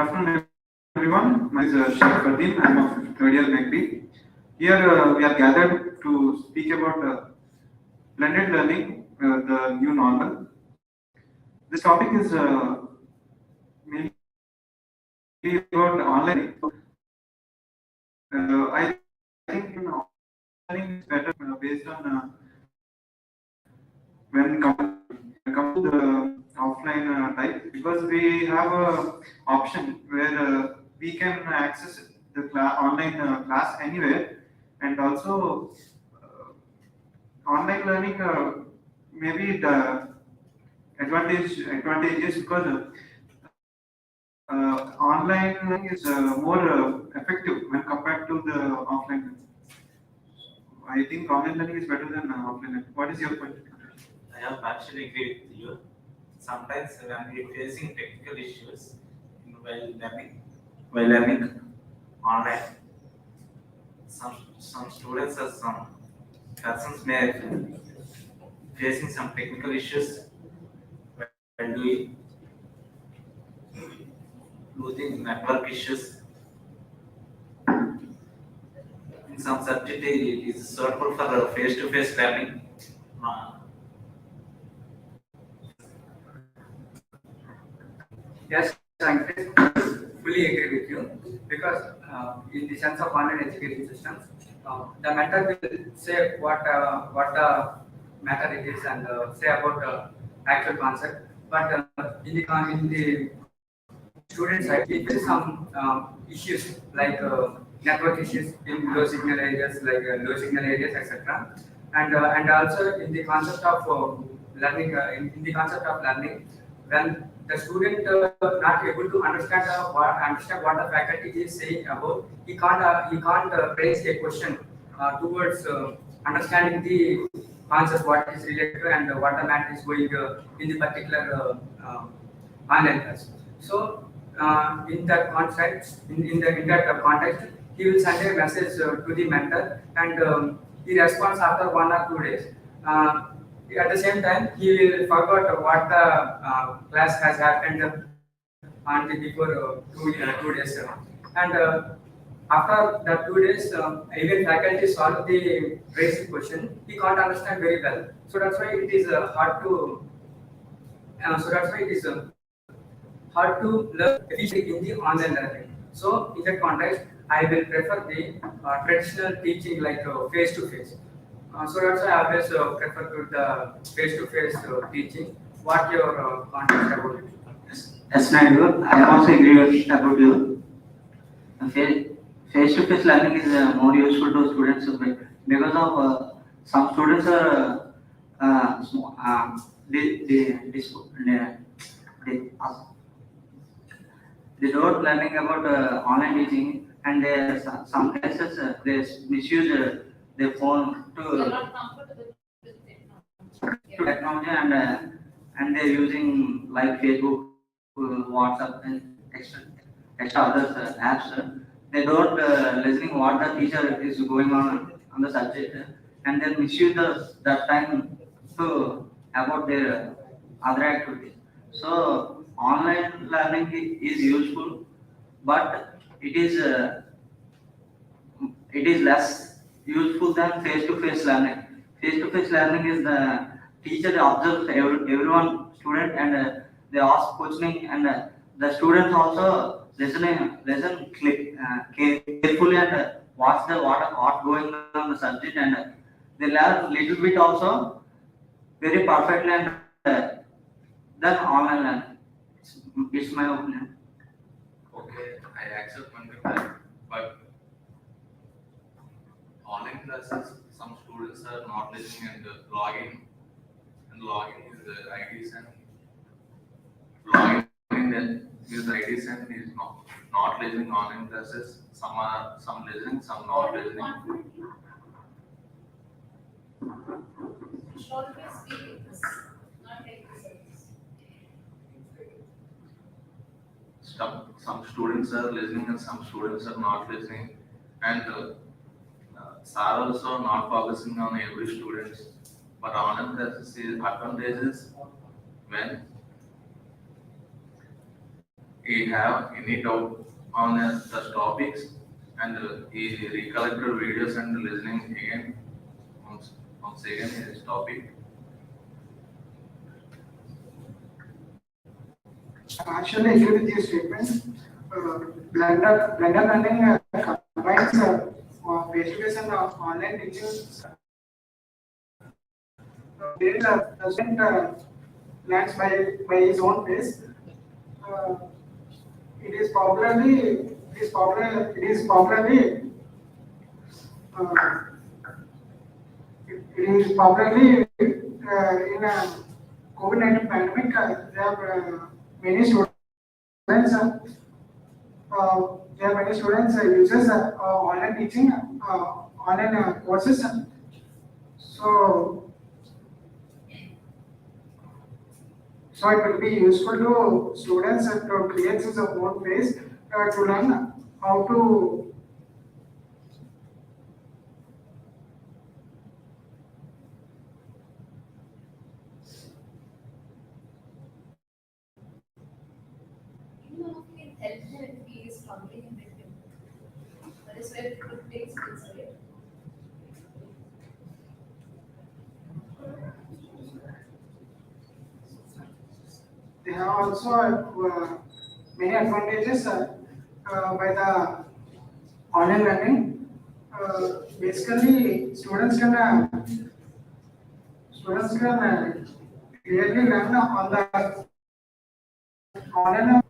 afternoon, everyone. My name is Sheikh Fardeen. I am of third year MECH-B. Here we are gathered to speak about blended learning, the new normal. This topic is mainly about online. I think learning is better based on when come to the offline type, because we have a option where we can access the online class anywhere, and also online learning maybe the advantage is because online learning is more effective when compared to the offline learning. I think online learning is better than offline learning. What is your point? I have partially agree with you. Sometimes when we are facing technical issues while learning online, some students or some persons may facing some technical issues while doing losing network issues. In some subject it is suitable for face-to-face learning. Yes, I fully agree with you, because in the sense of online education systems, the mentor will say what the matter it is and say about actual concept. But in the student side, we face some issues like network issues in low signal areas, like low signal areas, etc. And also in the concept of learning, in the concept of learning, when the student not able to understand what the faculty is saying about, he can't raise a question towards understanding the concepts, what is related to, and what the matter is going in the particular online class. So in that context, in that context, he will send a message to the mentor, and he responds after 1 or 2 days. At the same time, he will forget what the class has happened on the before 2 days, and after the 2 days, even faculty solve the basic question, he can't understand very well. So that's why it is hard to. So that's why it is hard to learn efficiently in the online learning. So in that context, I will prefer the traditional teaching like face-to-face. So that's why I always prefer to the face-to-face teaching. What your context about it? Yes, Naidu. I also agree with about you. Face-to-face learning is more useful to students because of some students are they, they don't learning about online teaching, and they some cases they misuse their phone to technology, and they're using like Facebook, WhatsApp, and extra other apps. They don't listening what the teacher is going on the subject, and then misuse that time to about their other activities. So online learning is useful, but it is less useful than face-to-face learning. Face-to-face learning is the teacher observes everyone student, and they ask questioning, and the students also listen carefully, and watch the what going on the subject, and they learn little bit also very perfectly, and than online learning. It's my opinion. Okay, I accept one with that, but online classes, some students are not listening and logging his IDs and logging in his IDs, and is not listening online classes. Some listening, some not listening. Some students are listening and some students are not listening, and sir also not focusing on every student. But online classes is advantages when he have any doubt on the topics, and he recollected videos and listening again once again his topic. I actually agree with your statement. Blended learning combines face-to-face and online teaching. There is a student learns by his own pace. Uh, it is popularly uh, it is popularly in a COVID-19 pandemic. There are many students. There are many students uses online teaching, online courses. So, so it will be useful to students to create his own pace to learn how to. Can help him if he is struggling in between. That is where it could take skills away. They have also many advantages by the online learning. Basically, students can clearly learn on the online learning.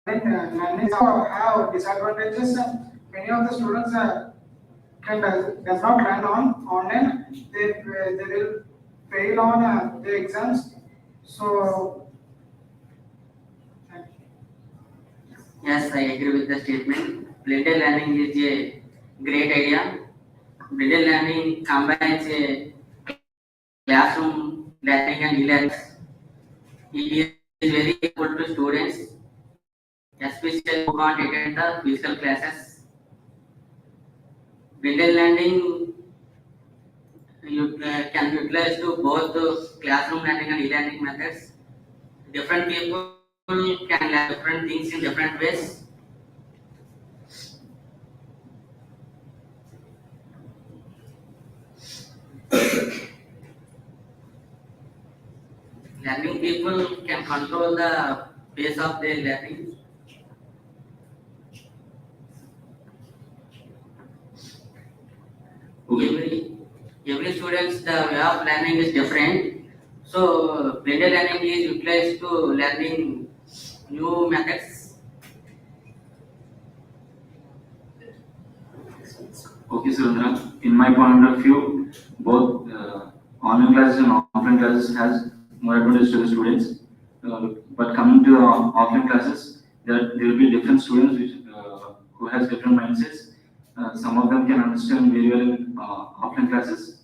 Have disadvantages. Many of the students does not learn on online. They will fail on the exams. So. Yes, I agree with the statement. Blended learning is a great idea. Blended learning combines a classroom learning and e-learning. It is very helpful to students, especially who can't attend the physical classes. Blended learning can be utilized to both the classroom learning and e-learning methods. Different people can learn different things in different ways. Learning people can control the pace of their learning. Every student's the way of learning is different. So blended learning is utilized to learning new methods. Okay, Surendra. In my point of view, both online classes and offline classes has more advantage to the students. But coming to offline classes, there will be different students who has different mindsets. Some of them can understand very well in offline classes.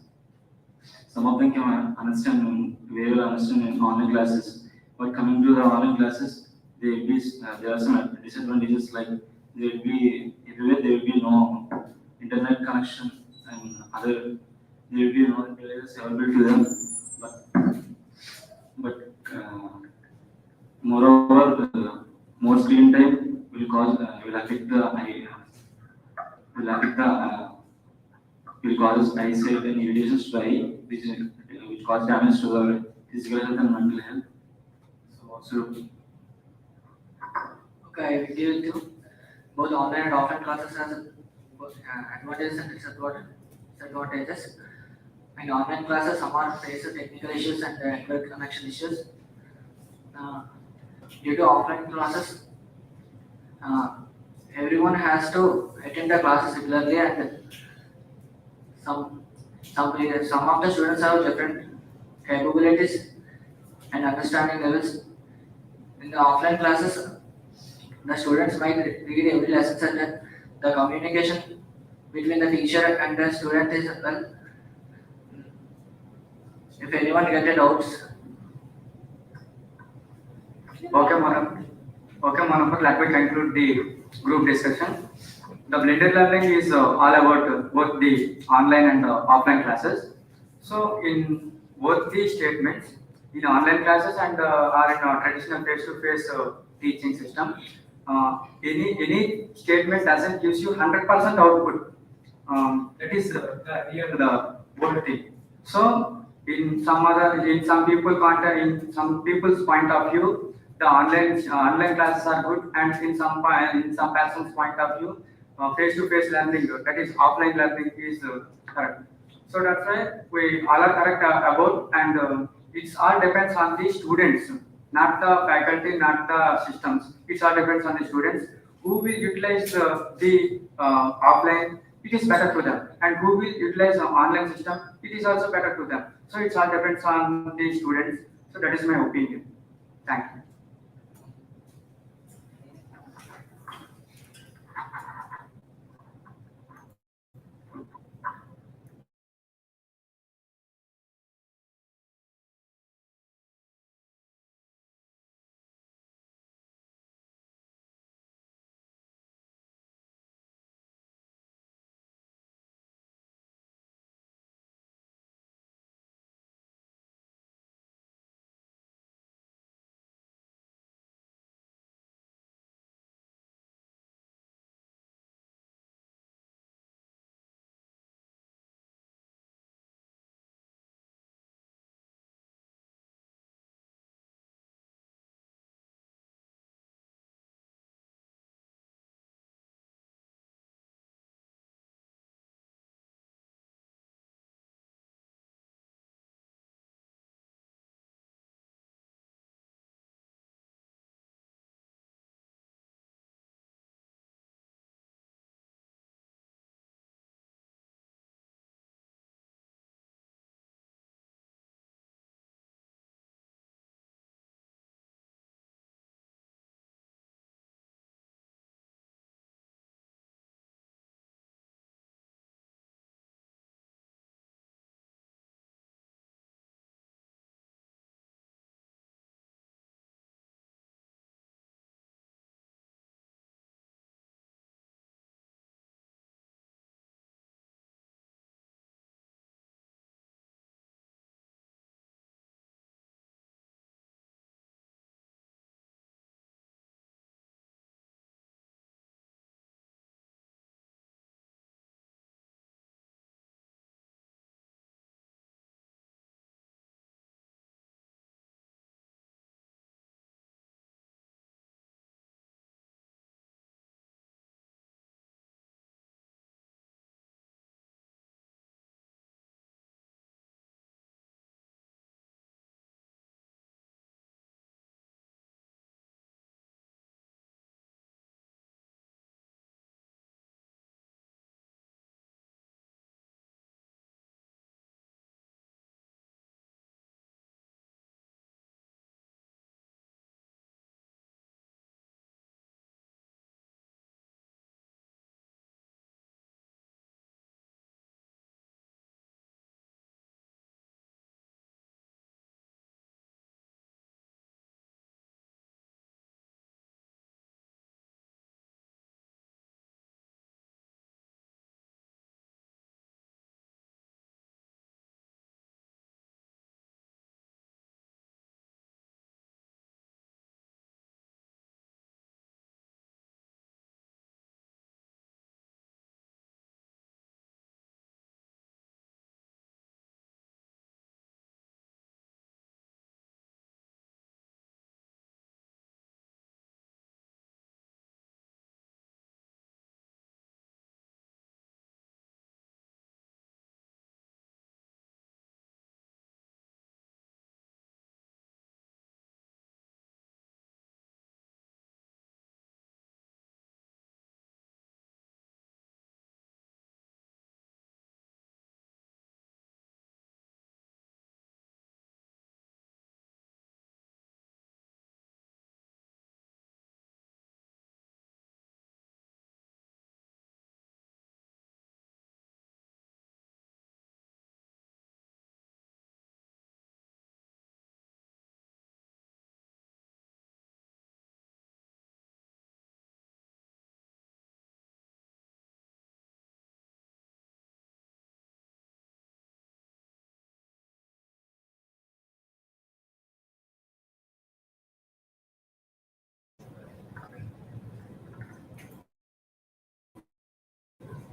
Some of them can understand very well understand in online classes. But coming to the online classes, there are some disadvantages like there will be everywhere there will be no internet connection and other there will be no devices available to them. But moreover, more screen time will affect the eye, will cause eyesight and irritations to eye, which will cause damage to the physical health and mental health. So Okay, I agree with you. Both online and offline classes has both advantages and disadvantages. In online classes, some are face technical issues and network connection issues. Uh, Due to offline classes, uh, everyone has to attend the classes regularly, and some of the students have different capabilities and understanding levels. In the offline classes, the students might read every lesson and then the communication between the teacher and the student is well. If anyone gets doubts, Okay, Manapur, let me conclude the group discussion. The blended learning is all about both the online and offline classes. So, in both the statements, in online classes and or in a traditional face-to-face teaching system. Any statement doesn't gives you 100% output. That is the real whole thing. So in some people's point of view, the online classes are good, and in some person's point of view, face-to-face learning, that is offline learning, is correct. So that's why we all are correct about, and it's all depends on the students, not the faculty, not the systems. It all depends on the students who will utilize the offline. It is better to them, and who will utilize the online system. It is also better to them. So it all depends on the students. So that is my opinion. Thank you.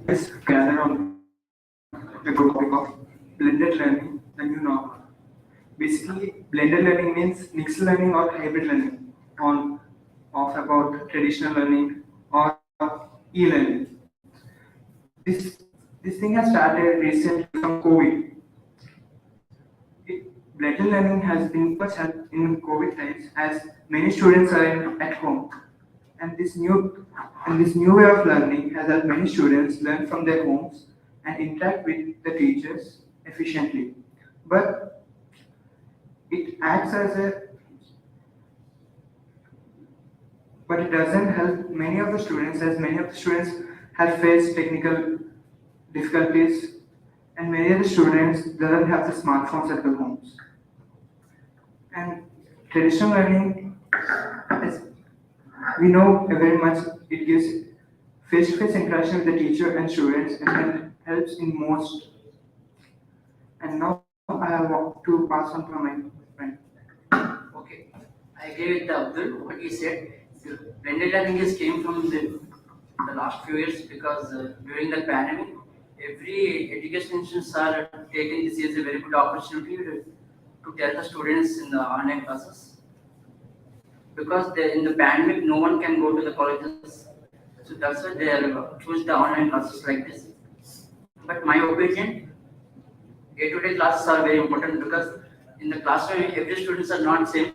Let's gather on the topic of blended learning, the new normal. Basically, blended learning means mixed learning or hybrid learning on of about traditional learning or e-learning. This this thing has started recently from COVID. Blended learning has been much help in COVID times as many students are at home, and this new way of learning has helped many students learn from their homes and interact with the teachers efficiently. But it acts as a but it doesn't help many of the students as many of the students have faced technical difficulties and many of the students doesn't have the smartphones at their homes. And traditional learning, as we know very much, it gives face-to-face interaction with the teacher and students and helps in most. And now I have to pass on to my friend. Okay, I agree with Abdul what he said. The blended learning is came from the last few years because during the pandemic, every education institutions are taking this as a very good opportunity to tell the students in the online classes because in the pandemic no one can go to the colleges, so that's why they are choose the online classes like this. But my opinion, day-to-day classes are very important because in the classroom every students are not same,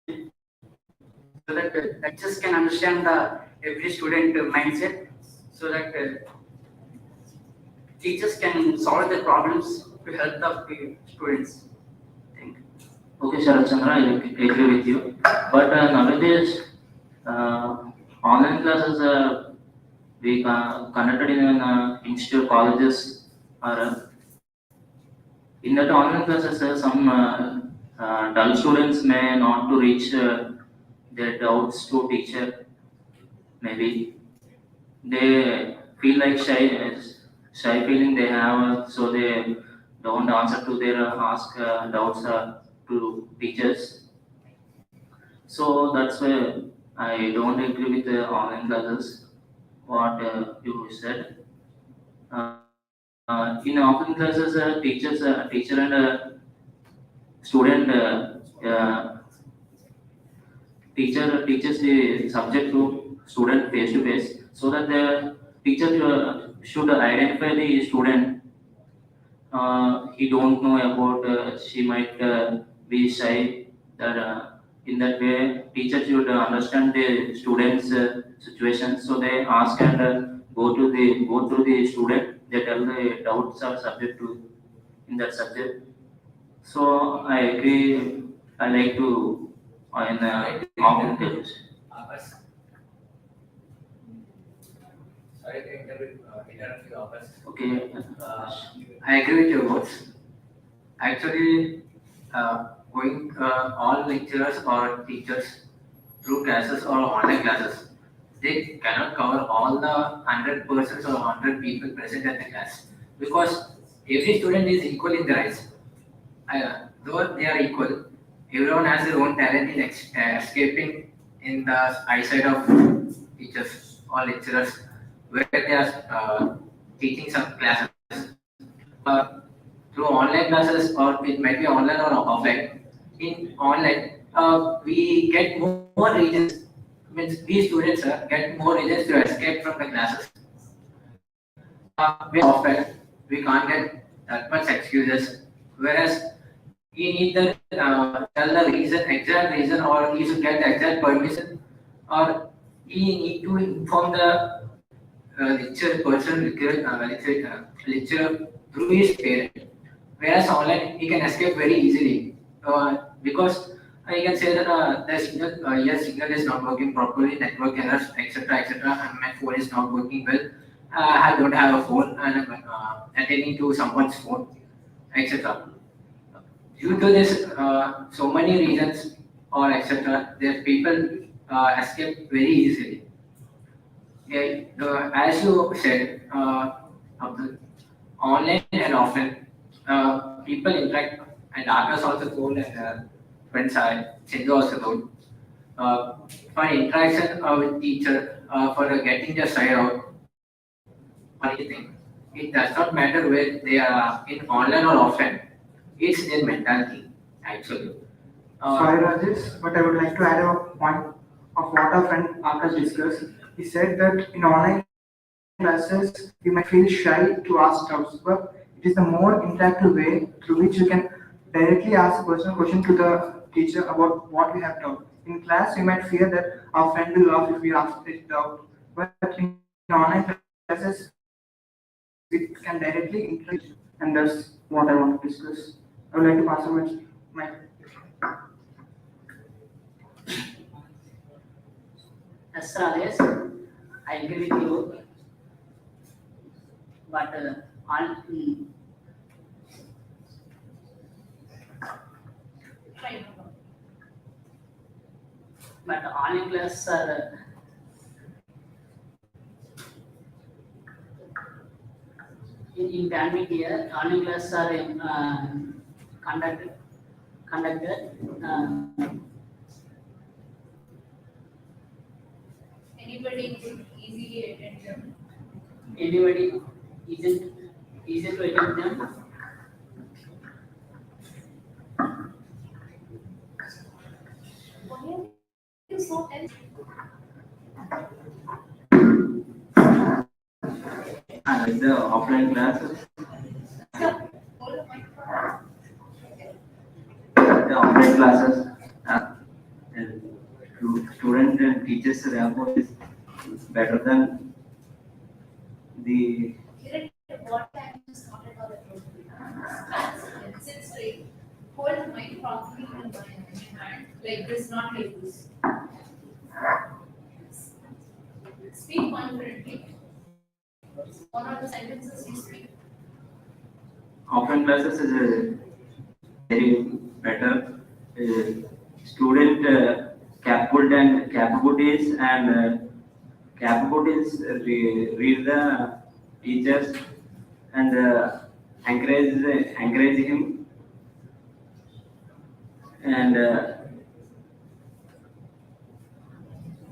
so that teachers can understand the every student mindset, so that teachers can solve the problems to help the students. Thank you. Okay, Sharat Chandra, I agree with you. But nowadays, uh, online classes we conducted in institute colleges or in that online classes, some dull students may not to reach their doubts to teacher. Maybe they feel like shy feeling they have, so they don't answer to their ask doubts to teachers. So that's why I don't agree with the online classes. What you said. In offline classes, teacher and student teacher teaches the subject to student face to face, so that the teacher should identify the student. He don't know about she might be shy. That in that way, teacher should understand the student's situation. So they ask and go through the student. They tell the doubts are subject to in that subject. So I agree. I like to in offline classes. Hours. Sorry to interrupt you, hours. Okay. I agree with your words. Actually, going all lecturers or teachers through classes or online classes, they cannot cover all the 100 persons or 100 people present at the class because every student is equal in their eyes. Though they are equal, everyone has their own talent in escaping in the eyesight of teachers or lecturers where they are teaching some classes. Uh, Through online classes or it might be online or offline. In online, we get more reasons. Means we students get more reasons to escape from the classes. With offline, we can't get that much excuses. Whereas he need the tell the reason, exact reason, or he should get the exact permission, or he need to inform the lecturer through his parent. Whereas online, he can escape very easily because you can say that the signal, your signal is not working properly, network errors, etc., and my phone is not working well. I don't have a phone and I'm attending to someone's phone, etc. Due to this, so many reasons or etc., the people escape very easily. Yeah, as you said, Abdul, online and offline, people interact, and Akash also told, and friends are Chindu also told. For interaction with teacher, for getting the side out, funny thing. It does not matter whether they are in online or offline. It's their mentality, actually. Sorry, Rajesh, but I would like to add a point of what our friend Akash discussed. He said that in online classes, you might feel shy to ask doubts, but it is the more interactive way through which you can directly ask a personal question to the teacher about what we have doubt. In class, we might fear that our friend will laugh if we ask this doubt, but in online classes, we can directly interact, and that's what I want to discuss. I would like to pass on my As far as I agree with you, but Fine. online classes are in pandemic year, online classes are conducted. Anybody could easily attend them. Anybody isn't easy to attend them. Why are you so tense? I like the offline classes. Hold the mic. The offline classes, student and teachers rapport is better than the. Kiran, what time is not at all appropriate. Sit straight. Hold the mic properly in my hand, like this, not like this. Speak confidently. One or two sentences you speak. Offline classes is very better. Student capabilities and read the teachers and encourage him and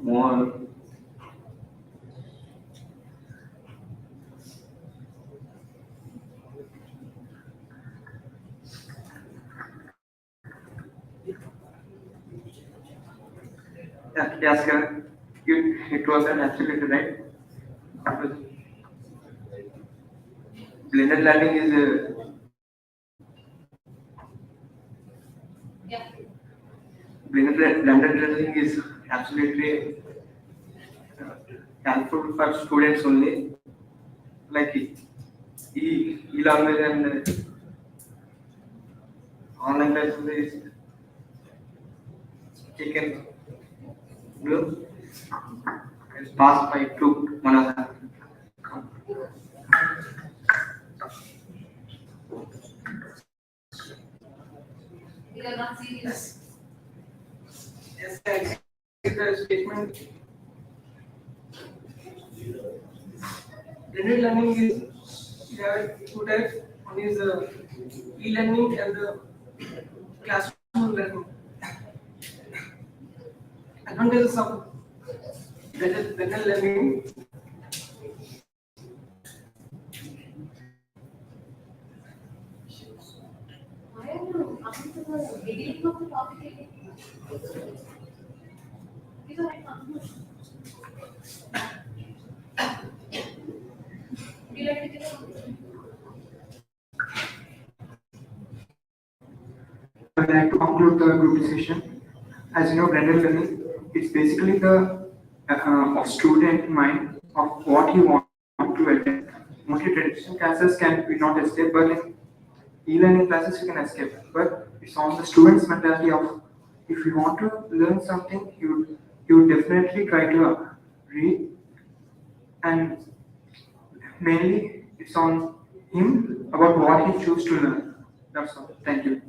more. Yes, Karan. It was an absolutely right. Blended learning is Yeah. blended learning is absolutely helpful for students only. Like e-language and online classes is taken blue. It's passed by two Manasa. We are not serious. Yes, I accept the statement. Blended learning is there are two types. One is e-learning and the classroom learning. Advantages of blended learning. Why are you coming to the beginning of the topic again? These are my conclusions. Would you like to give a conclusion? I would like to conclude the group discussion. As you know, blended learning, it's basically the of student mind of what he want to attend. Mostly traditional classes can be not escape, but in e-learning classes you can escape. But it's on the student's mentality of if you want to learn something, you would definitely try to read, and mainly it's on him about what he choose to learn. That's all. Thank you.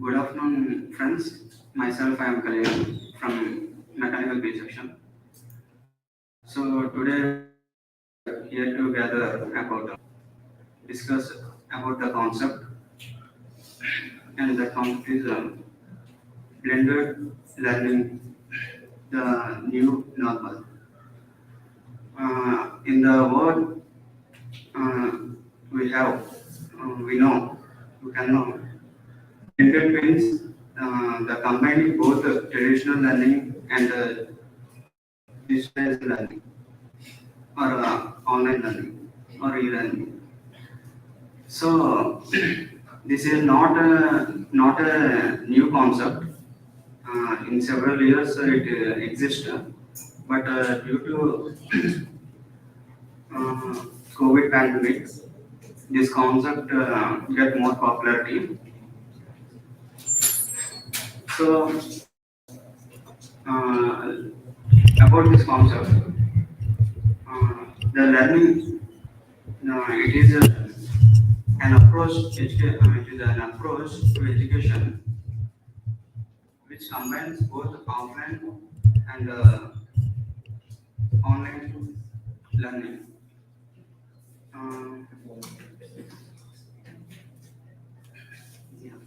Good afternoon, friends. Myself, I am Khalil from Mechanical B section. So today here to gather about discuss about the concept, and the concept is blended learning, the new normal. In the world, uh, we know, we can know, blended means the combining both traditional learning and digitalized learning, or online learning, or e-learning. So this is not a new concept. In several years it exists, but due to COVID pandemic, this concept get more popularity. So uh, about this concept, the learning, it is an approach. It is an approach to education which combines both offline and online learning. Um, yeah,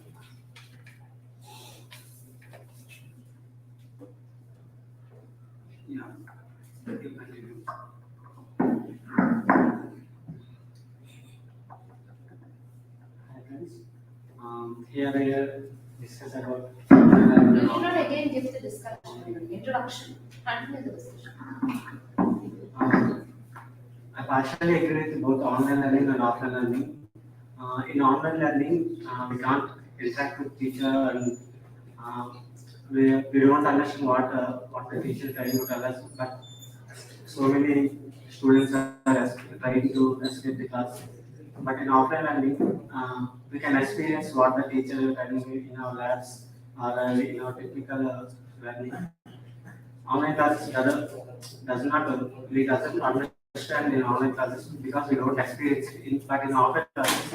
yeah. You continue. Hi friends. Here I discuss about. You need not again give the discussion, introduction, continue the discussion. I partially agree with both online learning and offline learning. In online learning, we can't interact with teacher, and we don't understand what the teacher is trying to tell us. But so many students are trying to escape the class. But in offline learning, we can experience what the teacher is telling in our labs or in our technical learning. Online classes does not we doesn't understand in online classes because we don't experience it. But in offline classes,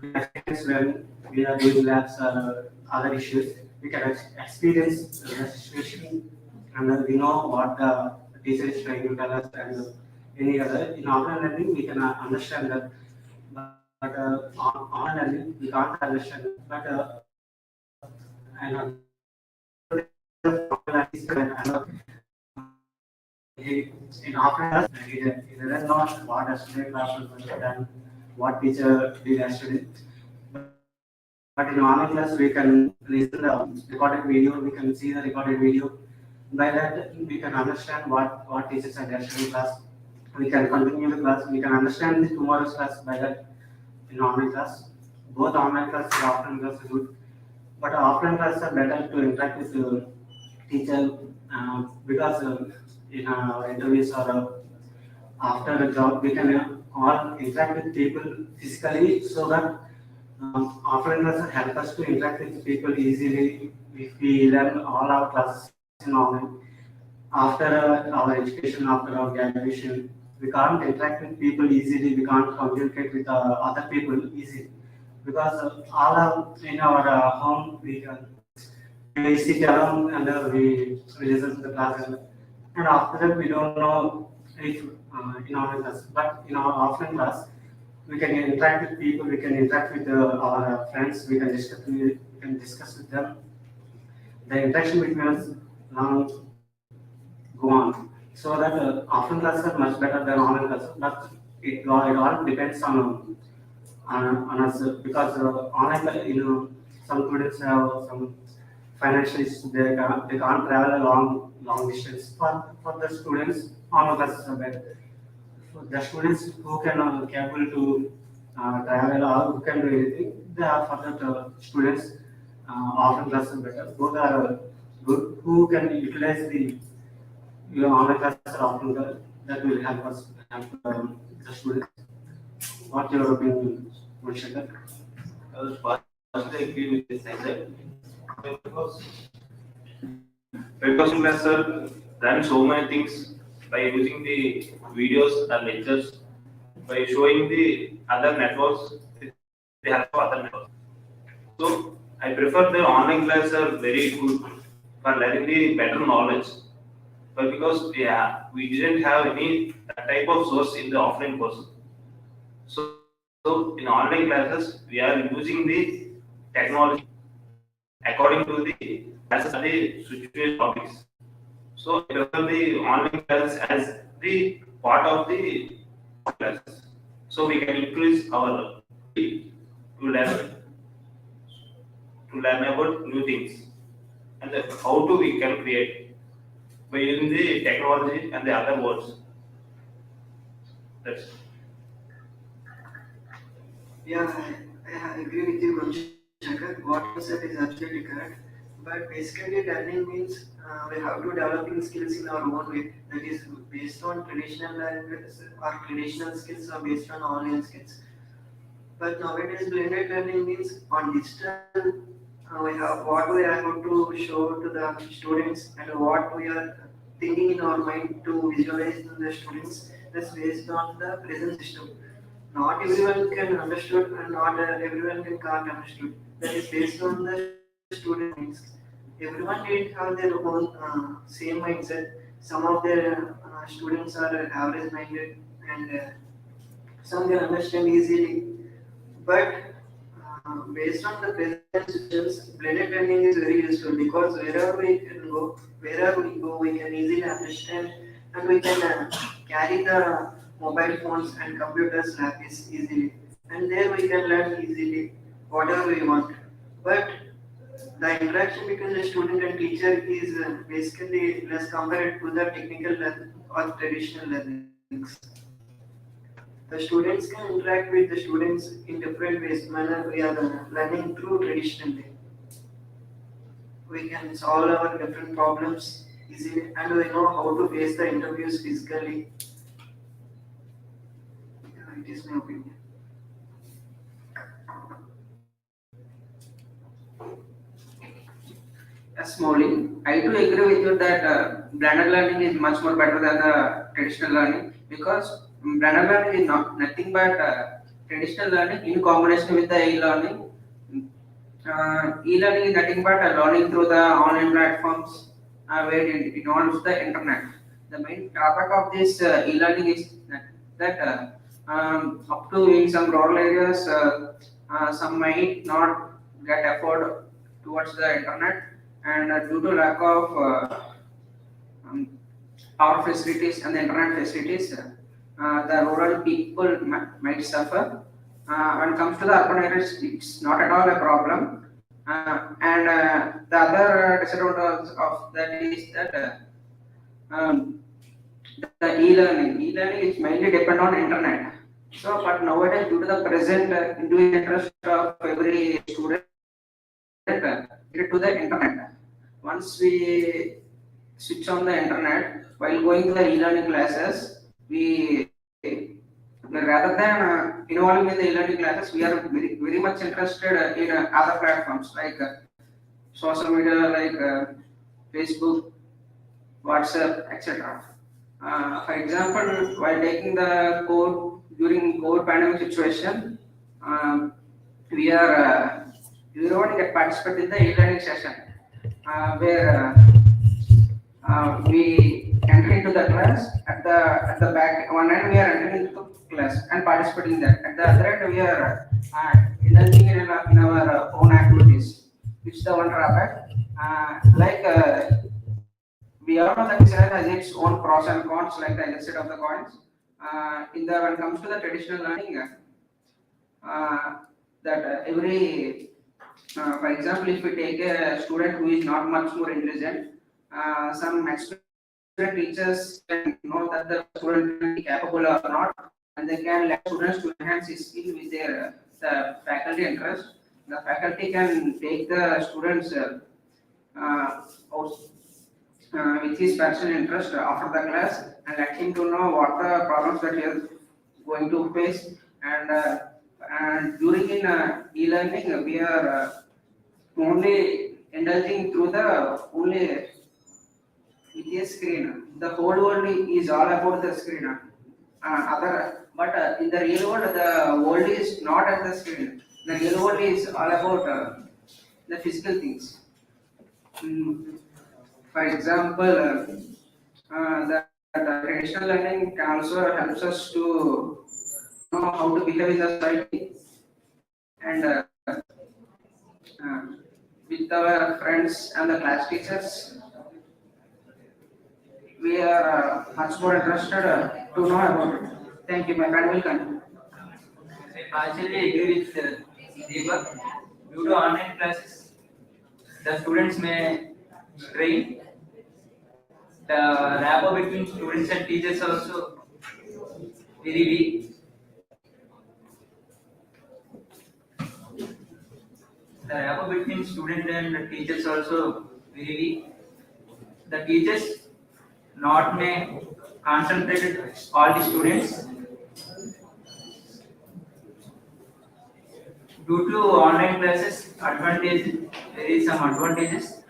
we experience when we are doing labs or other issues. We can experience the situation, and we know what the teacher is trying to tell us, and any other. In offline learning, we can understand that, but on online learning, we can't understand. But and in offline class, he doesn't know what yesterday class was done, what teacher did yesterday. But in online class, we can listen the recorded video, we can see the recorded video. By that, we can understand what teachers said yesterday class. We can continue the class, we can understand the tomorrow's class by that in online class. Both online class and offline class are good. But offline classes are better to interact with the teacher because in interviews or after a job, we can all interact with people physically so that offline classes help us to interact with people easily. If we learn all our classes in online, after our education, after our graduation, we can't interact with people easily. We can't communicate with other people easily because all in our home we sit alone and we listen to the class, and after that we don't know if in online class. But in our offline class, we can interact with people, we can interact with our friends, we can discuss with them. The interaction between us long go on. So that offline classes are much better than online classes, but it all depends on us because online, some students have some financial issues, they can't travel a long distance. For the students, online classes are better. For the students who can capable to travel or who can do anything, they are for the students offline classes are better. Both are good. Who can utilize the online classes are often that will help us help the students. What your opinion, Mr. I was partially agree with this answer because in class sir done so many things by using the videos and lectures by showing the other networks with the help of other networks. So I prefer the online classes are very good for learning the better knowledge. But because we didn't have any that type of source in the offline course. So in online classes, we are using the technology according to the classes and the situation topics. So I prefer the online classes as the part of the classes. So we can increase our to learn about new things and how to we can create by using the technology and the other words. That's Yeah, I agree with you, Shankar. What you said is absolutely correct. But basically, learning means we have to developing skills in our own way. That is based on traditional language or traditional skills or based on online skills. But nowadays, blended learning means on digital. We have what we are going to show to the students and what we are thinking in our mind to visualize to the students. That's based on the present system. Not everyone can understood and not everyone can't understood. That is based on the student minds. Everyone didn't have their own same mindset. Some of their students are average minded and some can understand easily. But based on the present situations, blended learning is very useful because wherever we go, we can easily understand and we can carry the mobile phones and computers laptops easily. And there we can learn easily whatever we want. But the interaction between the student and teacher is basically less compared to the technical learning or traditional learnings. The students can interact with the students in different ways. Manner we are learning through traditional way. We can solve our different problems easily, and we know how to face the interviews physically. Yeah, it is my opinion. Yes, Molly, I do agree with you that blended learning is much more better than the traditional learning because blended learning is not nothing but traditional learning in combination with the e-learning. E-learning is nothing but learning through the online platforms where it involves the internet. The main drawback of this e-learning is that up to in some rural areas, some might not get afford towards the internet, and due to lack of um, power facilities and the internet facilities, the rural people might suffer. When it comes to the urban areas, it's not at all a problem. And the other disadvantage of that is that the e-learning is mainly depend on internet. So, but nowadays, due to the present individual interest of every student related to the internet, once we switch on the internet while going to the e-learning classes, we rather than involving in the e-learning classes, we are very much interested in other platforms like social media like Facebook, WhatsApp, etc. For example, while taking the code during COVID pandemic situation, we are everyone get participate in the e-learning session where we enter into the class at the back one end we are entering into class and participating in that. At the other end we are indulging in our own activities, which is the one drawback. We all know that this has its own pros and cons, like the other side of the coins. In the when it comes to the traditional learning, that every for example, if we take a student who is not much more intelligent, some experienced teachers can know that the student will be capable or not, and they can let students to enhance his skill with their the faculty interest. The faculty can take the students out, with his personal interest after the class and let him to know what the problems that he is going to face. And during in e-learning, we are only indulging through the only with a screen. The whole world is all about the screen. But in the real world, the world is not at the screen. The real world is all about the physical things. For example, the traditional learning can also helps us to know how to behave in the society and with our friends and the class teachers, we are much more interested to know about it. Thank you. My friend will continue. I partially agree with Deepak. Due to online classes, the students may strain. The rapport between students and teachers also very weak. The rapport between student and teachers also very weak. The teachers not may concentrate all the students. Due to online classes, there is some advantages.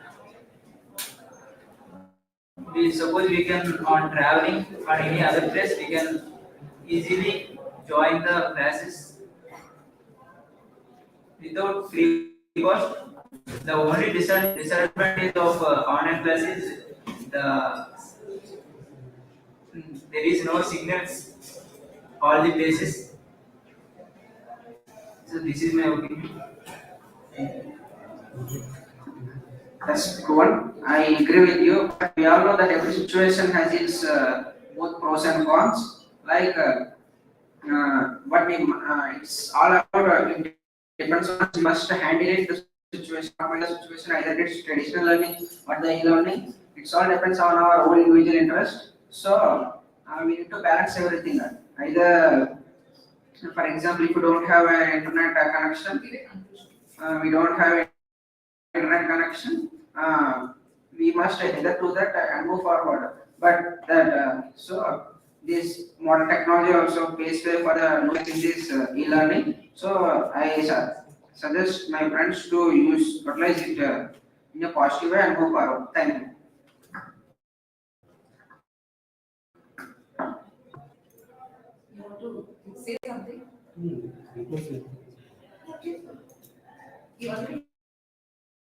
We suppose we can on traveling or any other place, we can easily join the classes without free cost. The only disadvantage of online class is the there is no signals all the places. So this is my opinion. That's good one. I agree with you. But we all know that every situation has its both pros and cons. Like, but it's all about it depends on you must handle it the situation, not the situation. Either it's traditional learning or the e-learning. It's all depends on our own individual interest. So we need to balance everything. Either, for example, if you don't have an internet connection, we don't have internet connection, we must either do that and move forward. But that this modern technology also paves way for the new in this e-learning. So I suggest my friends to utilize it in a positive way and move forward. Thank you. You want to say something? Okay. You already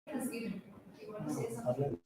has given. You want to say something?